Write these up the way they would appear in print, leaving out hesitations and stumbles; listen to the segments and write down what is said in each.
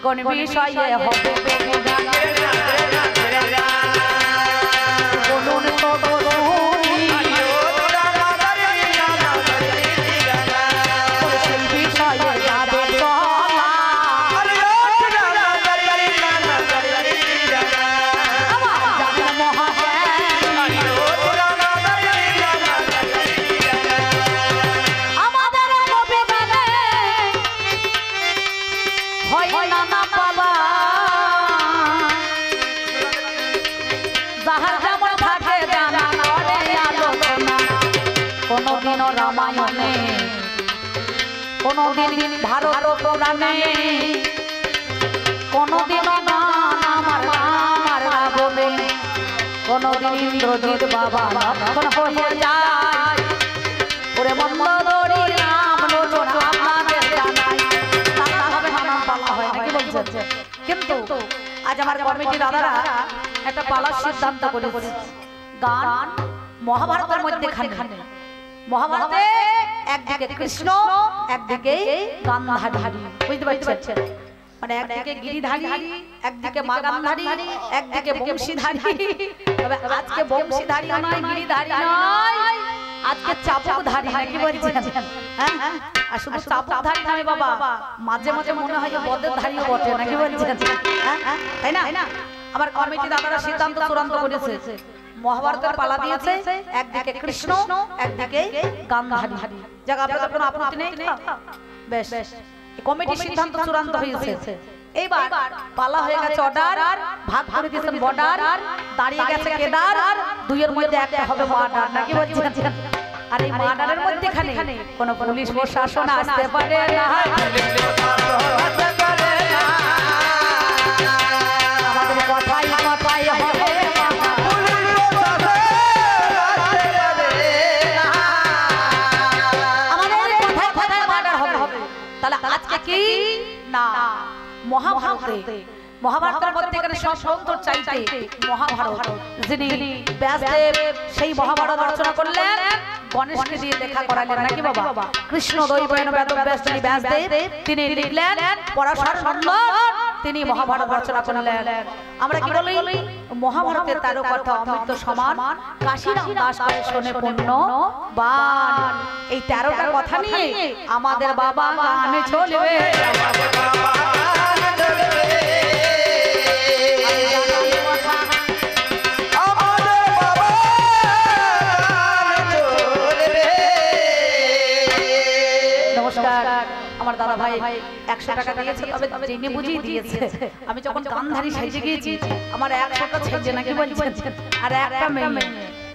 কোন বিষয়ে হবে বলুন তো বলুন সেই বিষয়ে যাবে চলা জানেন মহাজ্ঞানী আমাদের কবি গানে হয় না না বাবা যাহার যেমন থাকে জানা করে আলোচনা কোনদিনও রামায়ণে কোনদিন ভারত পুরাণে কোনদিনও না আমার রাবণে কোনদিন ইন্দ্রজিৎ বাবা লক্ষণ হয়ে যায় ওরে মন্দোদরি রাম লোচন আমাদের জানাই নানা ভাবে নানা পালা হয় নাকি বলছে কিন্তু আজ আমার কমিটি দাদারা একটা পালার সিদ্ধান্ত করেছে গান মহাভারতের মধ্যে খানে মহাভারতে একদিকে কৃষ্ণ একদিকে গান্ধারী বুঝতে পারছেন মানে একদিকে গিরিধারী একদিকে মা গান্ধারী একদিকে বংশীধারী তবে আজকে বংশীধারী নয় গিরিধারী নয় আজকে চাবুকধারী নাকি বলছেন হ্যাঁ আর শুধু চাবুকধারী নয় বাবা মাঝে মাঝে মনে হয় বদের ধারীও বটে নাকি বলছেন তাই না আমার কমিটি দাদারা সিদ্ধান্ত চূড়ান্ত করেছে মহাভারতের পালা দিয়েছে একদিকে কৃষ্ণ একদিকে গান্ধারী জায়গা আপনাদের কোনো আপত্তি নেই বেশ কমিটি সিদ্ধান্ত চূড়ান্ত হয়েছে এইবার পালা হয়ে গেছে অর্ডার ভাগ করে দিয়েছেন বর্ডার দাঁড়িয়ে গেছে কেদার দুইয়ের মধ্যে একটা হবে মার্ডার নাকি বলছেন আর এই মার্ডারের মধ্যেখানে কোনো পুলিশ প্রশাসন আসতে পারে না আমাদের কথাই কথাই হবে আজকে কি না মহাভারতের মধ্যে এখানে সন্তর চাইতে মহাভারত যিনি ব্যাসদেব সেই মহাভারত রচনা করলেন গণেশকে দিয়ে দেখা করালেন নাকি বাবা কৃষ্ণ দৈবয়ন বেদব্যাস যিনি ব্যাসদেব তিনি লিখলেন পরাশর নন্দন তিনি মহাভারত রচনা করলেন আমরা কি বলি মহাভারতের 13 কথা অমৃত সমান কাশীরাম দাস করে শুনে পূর্ণ বান এই 13টা কথা নিয়ে আমাদের বাবা গানে চলবে আমার দাদা ভাই 100 টাকা দিয়েছে তবে জেনে বুঝিয়ে দিয়েছে আমি যখন গান্ধারী সেজে গিয়েছি আমার 100টা ছেজে নাকি বলছেন আর একটা মেয়ে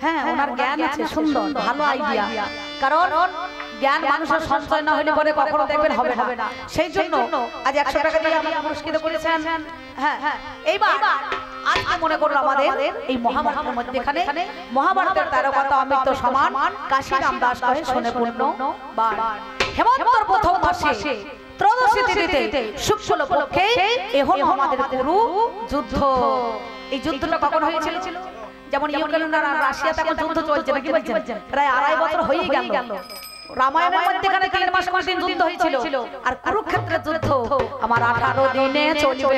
হ্যাঁ ওনার জ্ঞান আছে সুন্দর ভালো আইডিয়া কারণ জ্ঞান মানুষের সঞ্চয় না হলে পরে কখনো দেখবেন হবে না সেই জন্য আজ 100 টাকা দিয়ে আমাকে পুরস্কৃত করেছেন হ্যাঁ এইবার আজকে মনে করলো আমাদের এই মহাভারতের মধ্যেখানে মহাভারতের 13 কথা অমৃত সমান কাশীরাম দাস কহে শুনে পূর্ণ বার হেমন্তর প্রথম মাসে ত্রয়োদশী তিথিতে শুক্ল পক্ষে এখন আমাদের কুরু যুদ্ধ এই যুদ্ধটা কখন হয়েছিল যেমন ইউক্রেন আর রাশিয়াতে এখন যুদ্ধ চলছে নাকি বলছেন প্রায় 2.5 বছর হয়ে গেল রামায়ণের মধ্যেখানে 3 মাস করে যুদ্ধ হয়েছিল আর কুরুক্ষেত্রের যুদ্ধ আমার 18 দিনে চলবে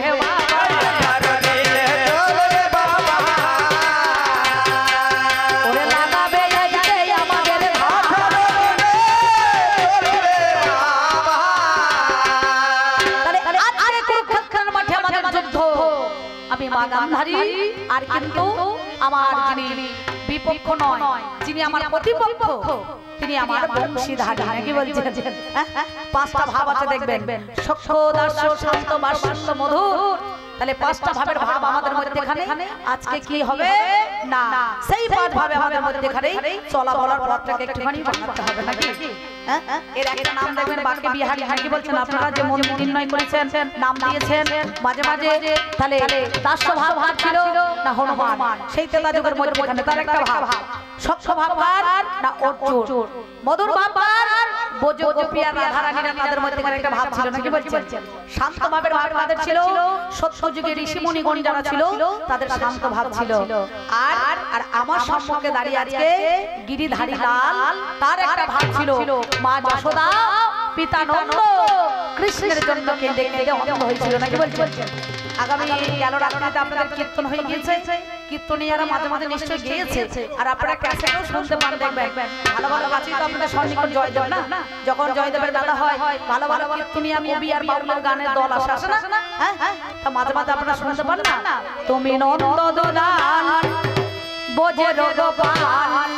আমি মা গান্ধারী আর কিন্তু আমার যিনি বিপক্ষ নয় যিনি আমার প্রতিপক্ষ তিনি আমার বংশীধারী নাকি বলছেন 5টা ভাব আছে দেখবেন সখ্য দাস্য শান্ত বাৎসল্য মধুর তাহলে 5টা ভাবের ভাব আমাদের মধ্যেখানে আজকে কি হবে না সেই 5 ভাবে আমাদের মধ্যেখানে চলা বলার পথটাকে একটুখানি বানাতে হবে নাকি এর একটা নাম দেখবেন বাকি বিহারী নাকি বলছেন আপনারা যে মন নির্ণয় করেছেন নাম দিয়েছেন মাঝে মাঝে তাহলে দাস্য ভাব ছিল না হনুমান সেই তেলা যুগের মধ্যেখানে তার একটা ভাব সখ্য ভাব না অর্জুন মধুর ভাব বোঝো প্রিয়া রাধা রানীরা তাদের মধ্যেখানে একটা ভাব ছিল নাকি বলছেন শান্ত ভাবের ভাব তাদের ছিল সত্য যুগে ঋষি মুনিগণ যারা ছিল তাদের শান্ত ভাব ছিল আর আর আমার সম্মুখে দাঁড়িয়ে আজকে গিরিধারী লাল তার একটা ভাব ছিল মা যশোদা পিতা নন্দ কৃষ্ণের জন্য কেঁদে কেঁদে অন্ধ হয়েছিল নাকি বলছেন। আগামী গেল রাত্রিতে আপনাদের কীর্তন হয়ে গিয়েছে, কীর্তনীয়ারা মাঝে মাঝে নিশ্চয়ই গেয়েছে, আর আপনারা ক্যাসেটও শুনতে পান দেখবেন। ভালো ভালো গাছই তো আপনাদের সন্নিকট জয়দেব না, যখন জয়দেবের মেলা হয় ভালো ভালো কীর্তনীয়া কবি আর বাউলের গানের দল আসে না, হ্যাঁ তা মাঝে মাঝে আপনারা শুনতে পান না। তুমি নন্দ দোলাল বোঝে গোপাল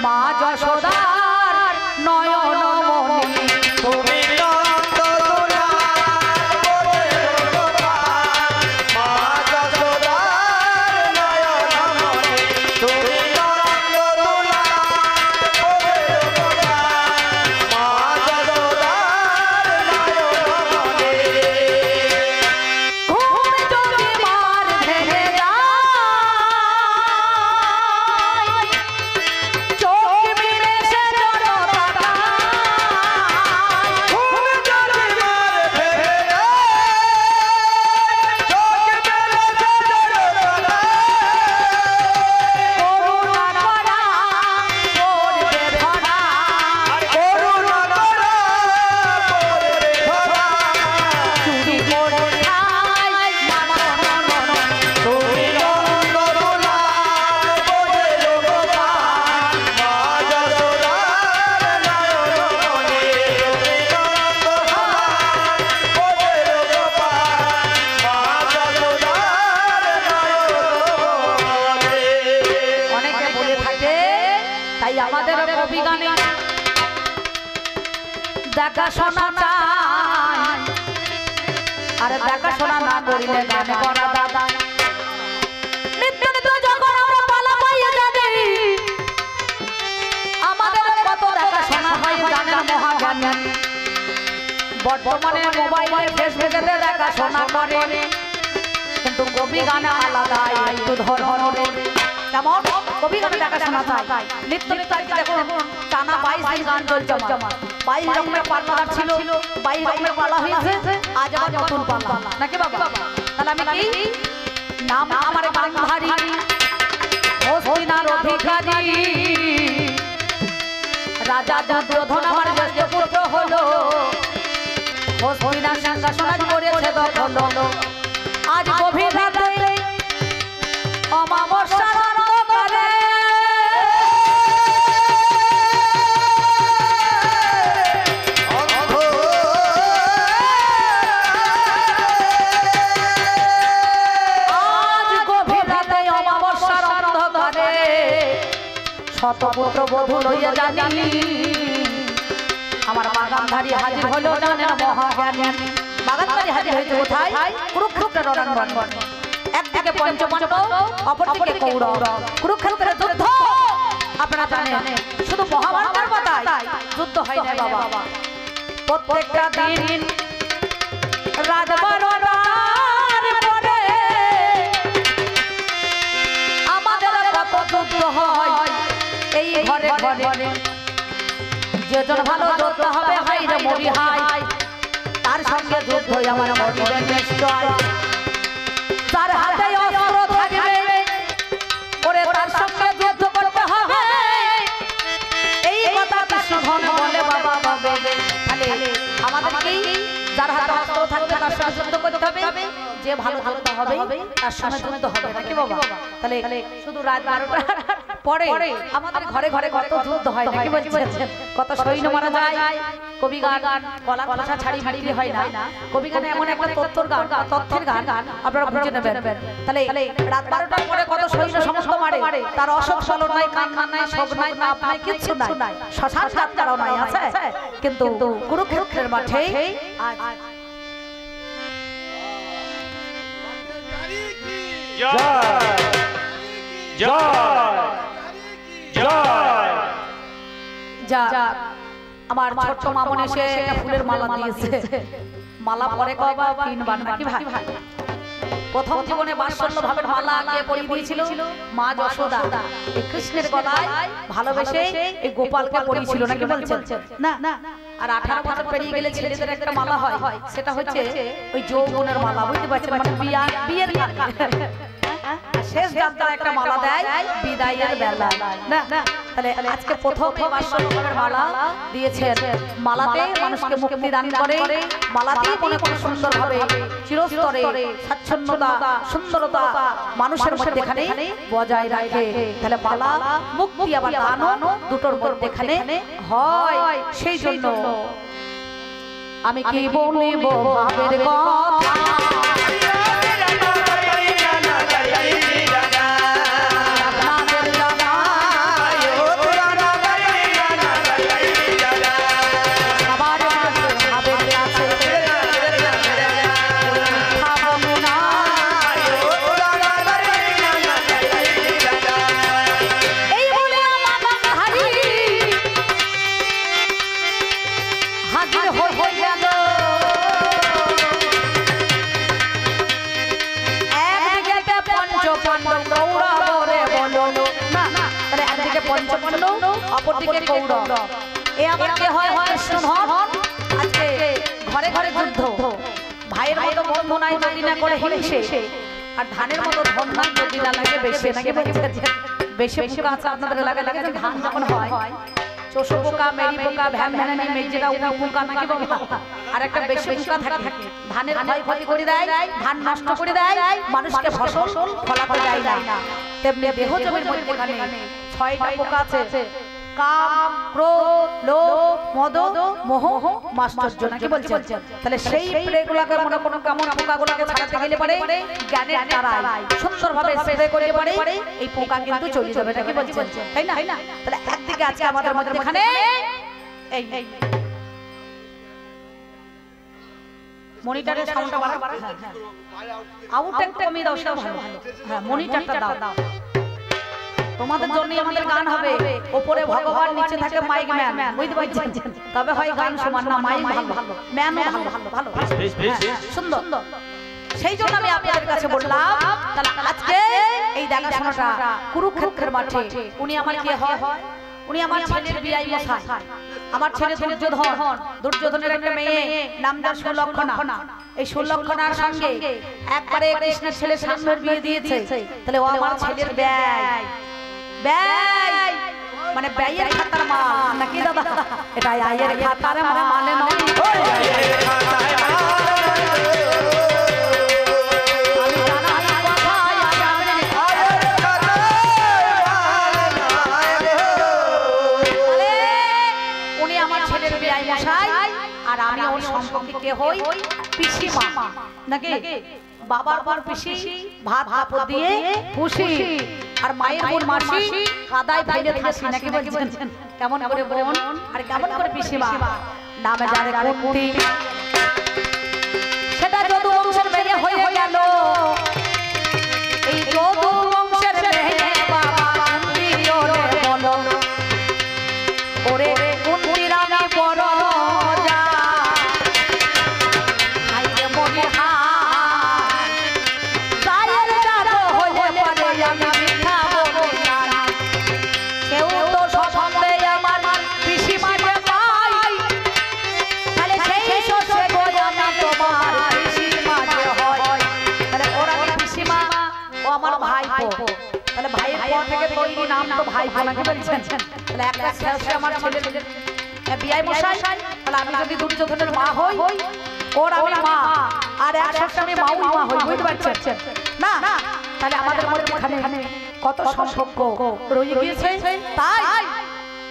মা যশোদার নয়ন মনি, তুমি দেখাশোনা চাই, আরে দেখাশোনা না করিলে গান করা দাদা। নিত্য নিত্য যখন আমরা পালা পাইয়া যাবে, আমাদের কত দেখাশোনা হয় গানের মহাজ্ঞান। বর্তমানে মোবাইলে ফেসবুকে দেখাশোনা করে, কিন্তু কবি গানে আলাদা একটু ধরনের। কেমন কবি গানে দেখাশোনা চাই। নিত্য নিত্য দেখুন টানা 22 দিন গান চলছে আমার, 22 রকমের পাল্লাদার ছিল, 22 রকমের পালা হয়েছে, আজ আবার নতুন পালা নাকি বাবা। তাহলে আমি কি নাম আমার গান্ধারী হস্তিনার অধিকারী, রাজা দুর্যোধন আমার জ্যেষ্ঠ পুত্র হলো, হস্তিনার সিংহাসন আজ করেছে দখল। আজ গভীর রাতে অমাবস্যার অন্ধকারে শতপুত্র বধূ লইয়া জানি আমার বাগানধারী হাজির হলো জানেন মহাজ্ঞানী। বাগানধারী হাজির হয়েছে কোথায়? কুরুক্ষেত্রের রণাঙ্গন। একদিকে পঞ্চপাণ্ডব, অপরদিকে কৌরব। কুরুক্ষেত্রের যুদ্ধ আপনারা জানেন, শুধু মহাভারতের পাতায় যুদ্ধ হয় না বাবা। প্রত্যেকটা দিন রাত 12টার পরে আমাদের কত যুদ্ধ হয় এই ঘরে ঘরে। যেজন ভালো যুদ্ধ হবে হাই রে মরি হাই, তার সঙ্গে যুদ্ধ আমার মরিবে নিশ্চয়। তার হাতে অস্ত্র থাকবে ওরে তার সঙ্গে যুদ্ধ করতে হবে, এই কথা কৃষ্ণ বলে বাবা বাবা। তাহলে আমাদের কি যার হাতে অস্ত্র থাকবে তার সঙ্গে যুদ্ধ করতে হবে, যে ভালো যোদ্ধা হবে তার সঙ্গে যুদ্ধ হবে নাকি বাবা। তাহলে শুধু রাত 12টার পরে আমাদের ঘরে ঘরে কত যুদ্ধ হয় নাকি বলছেন, কত সৈন্য মারা যায়। কবি গান কলা কথা ছাড়ি বিক্রি হয় না। কবি গানে এমন একটা তথ্যের গান আপনারা বুঝে নেবেন। তাহলে রাত 12টার পরে কত সৈন্য সমস্ত মারে, তার অশোক সলন নাই, কান্না নাই, শোক নাই, তাপ নাই, কিচ্ছু নাই, শ্মশান যাত্রাও নাই আছে। কিন্তু কুরুক্ষেত্রের মাঠে আমার ছোট্ট মামন এসে একটা ফুলের মালা দিয়েছে। মালা পরে কবা কিনবার নাকি ভাই? প্রথম জীবনে বাৎসল্য ভাবের মালা কে পরিয়ে দিয়েছিল? মা যশোদা এই কৃষ্ণের গলায় ভালোবেসে এই গোপালকে পরিয়েছিল নাকি বলছেন না? আর 18 বছর পেরিয়ে গেলে ছেলেদের একটা মালা হয়, সেটা হচ্ছে ওই যৌবনের মালা, বুঝতে পারছেন, মানে বিয়ের শেষ যাত্রা একটা মালা দেয় বিদায়ের বেলা। না তাহলে আজকে প্রথমে 500 রকমের মালা দিয়েছেন। মালাতে মানুষকে মুক্তি দান করে, মালাতে মনে মনে সুন্দরভাবে চিরস্তরে স্বাচ্ছন্দ্যতা সুন্দরতা মানুষের মধ্যেখানে বজায় রাখে। তাহলে মালা মুক্তি আবার দানও দুটোর মধ্যেখানে হয়। সেই জন্য আমি কি বলব ভাবের কথা, অপরদিকে কৌরব। এ আবার কে হয়? কৃষ্ণ হন। আজকে ঘরে ঘরে যুদ্ধ, ভাইয়ের মতো বন্ধু নাই যদি না করে হিংসে, আর ধানের মতো ধন নাই যদি না লাগে বেশি। নাকি বেশি পোকা আছে আপনাদের এলাকায় লাগে, ধান যখন হয় চোষো পোকা, মেরি পোকা, ভ্যান ভ্যানানি, মেজেরা উনা পোকা নাকি বাবা, আর একটা বেশি পোকা থাকে ধানের ক্ষতি করে দেয়, ধান নষ্ট করে দেয়, মানুষকে ফসল ফলাতে দেয় না। তেমনি দেহ জমির মধ্যখানে 6টা পোকা আছে, কাম, ক্রোধ, লোভ, মদ, মোহ, মাশ্চর্য নাকি বলছেন। তাহলে সেই প্রেগুলাকে মনে কোনো কেমন পোকাগুলোকে ছাড়াতে গেলে পারে জ্ঞানের দ্বারাই সুন্দরভাবে স্প্রে করলে পারে এই পোকা কিন্তু চলে যাবে নাকি বলছেন, তাই না? তাহলে একদিকে আছে আমাদের মধ্যখানে এই মনিটরের সাউন্ডটা বাড়া, আউটটা একটু কমিয়ে দাও, সেটা ভালো। হ্যাঁ, মনিটরটা দাও। তোমাদের জন্য আমাদের গান হবে, উপরে ভগবান, নিচে থাকে মাইক ম্যান, বুঝতে পারছেন? তবে হয় গান সমান না, মাইক ভালো, ম্যানও ভালো, সুন্দর। সেই জন্য আমি আপনাদের কাছে বললাম, তাহলে আজকে এই দেখাশোনাটা কুরুক্ষেত্রের মাঠে উনি আমার কি হয়? উনি আমার ছেলের বিয়াই মশাই। আমার ছেলে দুর্যোধনের একটা মেয়ে নাম তার সুলক্ষণা। এই সুলক্ষণার সঙ্গে একবারে কৃষ্ণের ছেলে সাম্যের বিয়ে দিয়েছে। তাহলে ও আমার ছেলের ব্যয় মানে ব্যয়ের খাতার মাল নাকি দাদা? এটা আয়ের খাতার মাল নয়, উনি আমার ছেলের বিয়াই মশাই, আর আমি ওর সম্পর্কে কে হই? পিসিমা নাকি? বাবার পর পিসি, ভাত কাপড় দিয়ে খুশি, আর মায়ের বোন মাসি, কাদায় ফেলে থাকি নাকি বলছেন? কেমন করে বোন আর কেমন করে পিসিমা নামে জানে কুন্তি, সেটা যদু বংশের মেয়ে হয়ে গেল। এই যদু বংশের মেয়ে বাবা কুন্তি ওরে বলো, ওরে কুন্তি রানী বড় যা আইরে মরি হা সায়ের জাদু হয়ে পড়ে আমি মিঠা বলি না, কেউ তো সন্দেহ আমার পিসিমা যে পাই, তাহলে সেই সে গো আমি তোমার পিসিমা যে হয়। তাহলে ওরা পিসিমা, ও আমার ভাইপো। তাহলে ভাইয়ের পর থেকে তৈরি নাম তো ভাইপো নাকি বলছেন? তাহলে একটা শেষে আমার ছেলের বিয়াই মশাই, তাহলে আমি যদি দুর্যোধনের মা হই, ওর আমি মা, আর এক শেষে আমি মাউল মা হই, বুঝতে পারছেন না? তাহলে আমাদের মধ্যখানে কত সম্পর্ক রয়ে গিয়েছে। তাই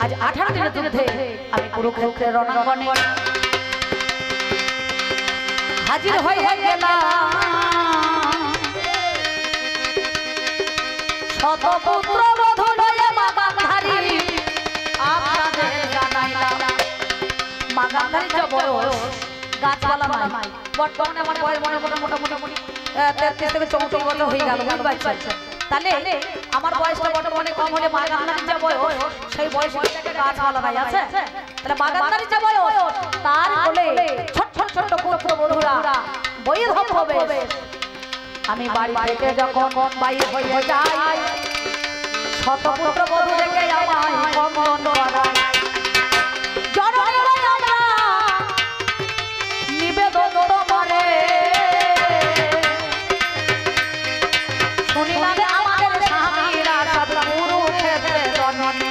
আজ 18 দিনের যুদ্ধে আমি কুরুক্ষেত্রের রণাঙ্গনে হাজির হয়ে গেলাম। শতপুত্র বধূ লয়ে মাগাধারী আপনাদের জানাইলাম। মাগাধারী যে বয়স গাছপালা নাই, বর্তমানে আমার বয়স মোটামুটি 33 থেকে 34 বছর হয়ে গেল, বুঝতে পারছেন? তাহলে আমার বয়সটা বর্তমানে কম হলে মাগাধারীর যে বয়স, সেই বয়সটাকে গাছপালা নাই আছে। তাহলে মাগাধারীর যে বয়স, তার কোলে ছোট পুত্র বধূরা বইয়ে হবে। আমি বাড়ি থেকে যখন বাইরে হয়ে যাই, শতপুত্র বধূ দেখে আমায় বন্ধন করায়। জনগণ আমরা নিবেদন তোমারে, শুনিলাম আমাদের স্বামীরা সব কুরুক্ষেত্রে জননী।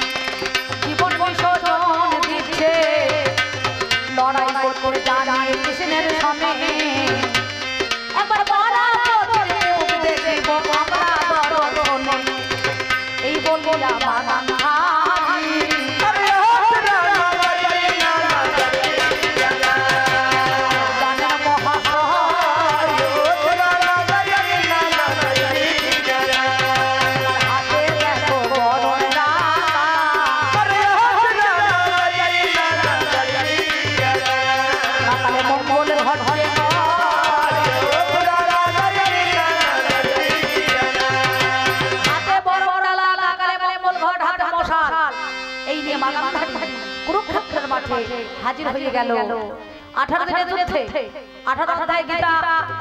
মাঠে হাজির হয়ে গেল 18 দিনের যুদ্ধে 18 অধ্যায় গীতা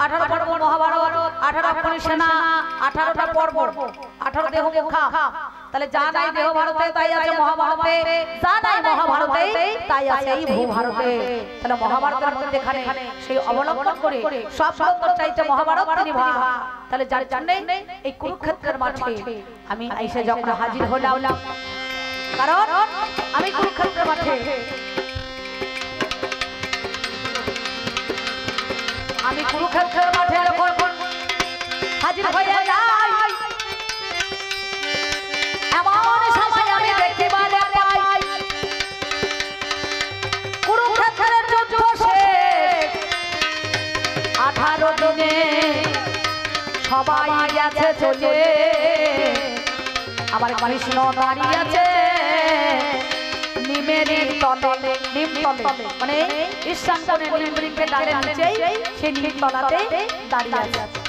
18 পর্ব মহাভারত 18 অক্ষণী সেনা 18টা পর্ব 18 দেহ মুখা তাহলে যা নাই দেহ ভারতে তাই আছে মহাভারতে যা নাই মহাভারতে তাই আছে এই ভূভারতে তাহলে মহাভারতের মধ্যে এখানে সেই অবলম্বন করে সব সত্য চাইতে মহাভারত তিনি ভাবা তাহলে যার জন্য এই কুরুক্ষেত্রের মাঠে আমি এসে যখন হাজির হলাম কারণ আমি কুরুক্ষেত্রের মাঠে আমি কুরুক্ষেত্রের মাঠে যখন হাজির হয়ে যাই এমন সময় আমি দেখিবারে পাই কুরুক্ষেত্রের যুদ্ধ শেষ 18 দিনে সবাই গেছে চলে আমার কৃষ্ণ দাঁড়িয়ে আছে নিমের তলে নিম তলে মানে ঈশানকোণে নিম বৃক্ষের ডালের নিচেই সেই নিম তলাতে দাঁড়িয়ে আছে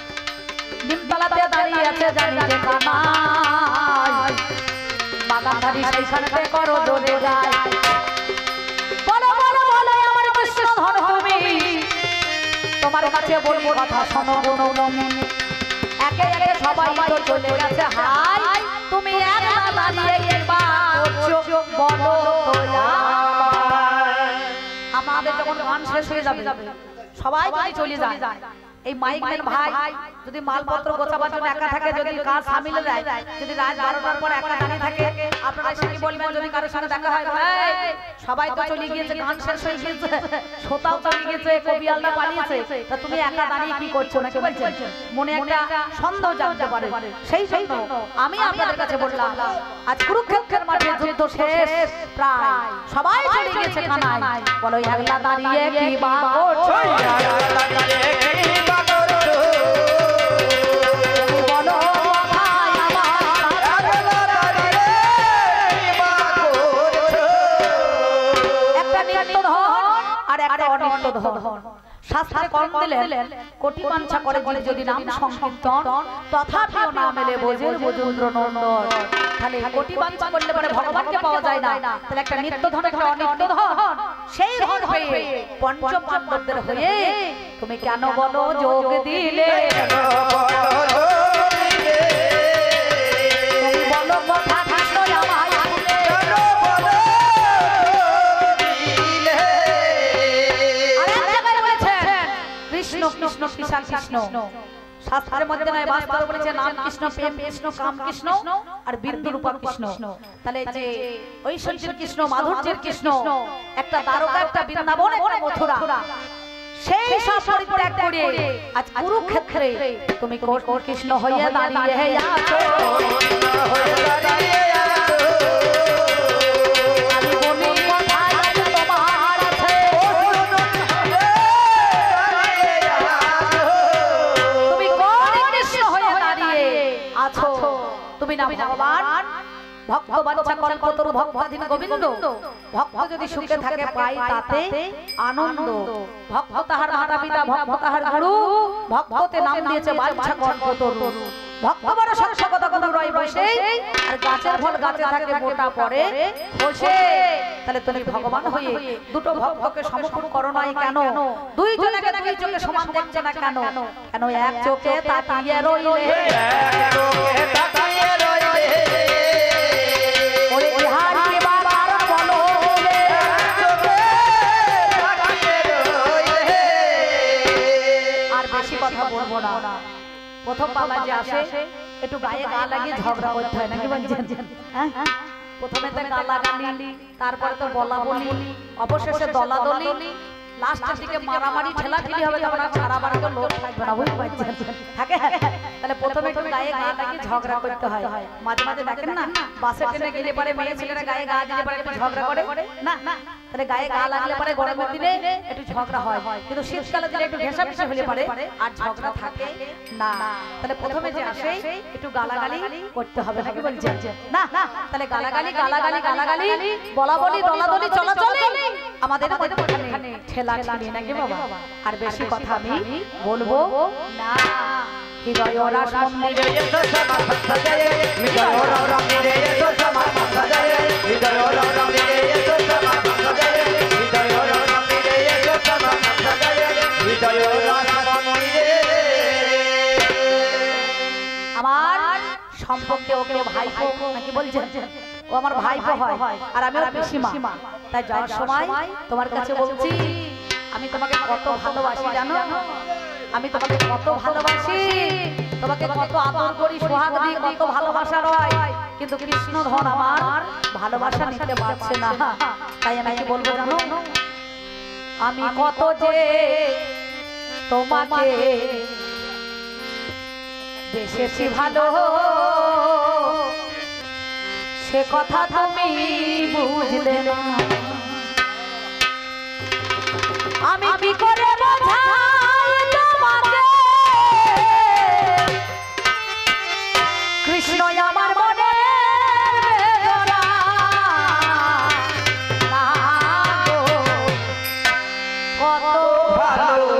নিম তলাতে দাঁড়িয়ে আছে জানি যে কানাই বাগানধারী সেইখানেতে করো জোরে গায় বলো বলো বলো আমার কৃষ্ণ ধর্মভূমি তোমার কাছে বলি কথা শোনো গুণমনি একে একে সবাই তো চলে গেছে হাই তুমি একা দাঁড়িয়ে কিবা করছো বলো তোলা আমাদের যখন গান শেষ হয়ে যাবে সবাই যদি চলে যায় এই মাইকম্যান ভাই যদি মালপত্র গোছাবার জন্য একা থাকে যদি কাজ সামিলে দেয় যদি রাত 12টার পর একা দাঁড়িয়ে থাকে আপনারা এসে কি বলবেন যদি কারোর সাথে দেখা হয় সবাই তো চলে গিয়েছে গান শেষ হয়ে গিয়েছে শ্রোতাও চলে গিয়েছে কবিয়ালরা পালিয়েছে তা তুমি একা দাঁড়িয়ে কি করছো নাকি বলছেন মনে একটা সন্দেহ জানতে পারে সেই জন্য আমি আপনাদের কাছে বললাম আজ কুরুক্ষেত্রের মাঠে যুদ্ধ শেষ প্রায় সবাই চলে গিয়েছে কানায় বলো একলা দাঁড়িয়ে কি বা করছো শাস্ত্রে কর্ম দিলেন কোটি বাঞ্ছা করে যদি নাম সংকীর্তন তথাপিও না মেলে বোঝের বজুন্দ্র নন্দন তাহলে কোটি বাঞ্ছা করলে পরে ভগবানকে পাওয়া যায় না তাহলে একটা নিত্য ধন একটা অনিত্য ধন সেই ধন পেয়ে পঞ্চ পাণ্ডবদের হয়ে তুমি কেন বলো যোগ দিলে তুমি বলো কথা কৃষ্ণ আমায় কৃষ্ণ কৃষ্ণ কৃষ্ণ কৃষ্ণ শাস্ত্রের মধ্যে নয় বাস্তবে বলেছে নাম কৃষ্ণ প্রেম কৃষ্ণ কাম কৃষ্ণ আর বীর্য রূপা কৃষ্ণ তাহলে যে ঐশ্বর্যের কৃষ্ণ মাধুর্যের কৃষ্ণ একটা দ্বারকা একটা বৃন্দাবন একটা মথুরা সেই সব পরিত্যাগ করে আজ কুরুক্ষেত্রে তুমি কৃষ্ণ হয়ে দাঁড়িয়ে আছো তুমি না ভগবান ভক্ত বাঞ্ছা কল্পতরু ভক্তাধীন গোবিন্দ ভক্ত যদি সুখে থাকে পাই তাতে আনন্দ ভক্ত তাহার মাতা পিতা ভক্ত তাহার গুরু ভক্ততে নাম দিয়েছে বাঞ্ছা কল্পতরু ভক্ত বড় সংসকতা গুরু রয় বসে আর গাছের ফল গাছে থাকে মোটা পড়ে বসে তাহলে তুমি ভগবান হয়ে দুটো ভক্তকে সমকূল করো নাই কেন দুই জনকে দুই চোখে সমান দেখছে না কেন কেন এক চোখে তাকিয়ে রইলে প্রথম পালা যে আসে একটু গায়ে গা লাগিয়ে ঝগড়া করতে হয় নাকি বলছেন হ্যাঁ প্রথমে তো গা লাগালি তারপরে তো বলা বলি অবশেষে দলাদলি লাস্টের দিকে মারামারি ঠেলাঠেলি হবে যখন আর ছাড়াবার তো লোক থাকবে না বুঝতে পারছেন থাকে তাহলে প্রথমে একটু গায়ে গা লাগিয়ে ঝগড়া করতে হয় মাঝে মাঝে দেখেন না বাসে ট্রেনে গেলে পরে মেয়ে ছেলেরা গায়ে গা দিলে পরে একটু ঝগড়া করে না তাহলে গায়ে গা লাগলে পরে গরমের দিনে একটু ঝগড়া হয় কিন্তু শীতকালে দিলে একটু ঘেঁষাঘেঁষি হলে পরে আর ঝগড়া থাকে না তাহলে প্রথমে যে আসে একটু গালাগালি করতে হবে নাকি বলছেন না তাহলে গালাগালি বলা বলি দলাদলি চলাচলে আমাদের এখানে ঠেলাঠেলি নাকি বাবা আর বেশি কথা আমি বলবো না হৃদয় রাস মন্দিরে এসো সমা সজ্জায়ে হৃদয় রাস মন্দিরে এসো সমা সজ্জায়ে হৃদয় রাস মন্দিরে এসো সমা সজ্জায়ে আমার সম্পর্কে ওকে ভাইপো নাকি বলছেন, ও আমার ভাইপো হয় আর আমি ওর পিসিমা। তাই যাওয়ার সময় তোমার কাছে বলছি আমি তোমাকে কত ভালোবাসি জানো, আমি তোমাকে কত ভালোবাসি, তোমাকে কত আদর করি, সোহাগ দিই, কত ভালোবাসা রয়, কিন্তু কৃষ্ণধন আমার ভালোবাসা নিতে পারছে না। তাই আমি কি বলবো জানো, আমি কত যে তোমাকে বেসেছি ভালো, সে কথা তুমি বুঝলে না। আমি কি করে বোঝাই তোমাকে, কৃষ্ণ আমার মনে বেদনা, কত ভালো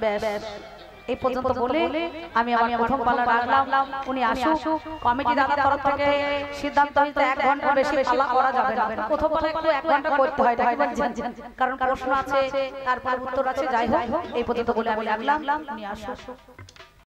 ব্যাস এই পর্যন্ত বলে আমি আমার প্রথম পালা রাখলাম। উনি আসুক, কমিটি দাদার তরফ থেকে সিদ্ধান্ত হয়েছে 1 ঘন্টা বেশি পালা করা যাবে না। প্রথম পালা একটু 1 ঘন্টা করতে হয়, কারণ প্রশ্ন আছে, তারপর উত্তর আছে। যাই হোক এই পর্যন্ত বলে আমি রাখলাম, উনি আসুক।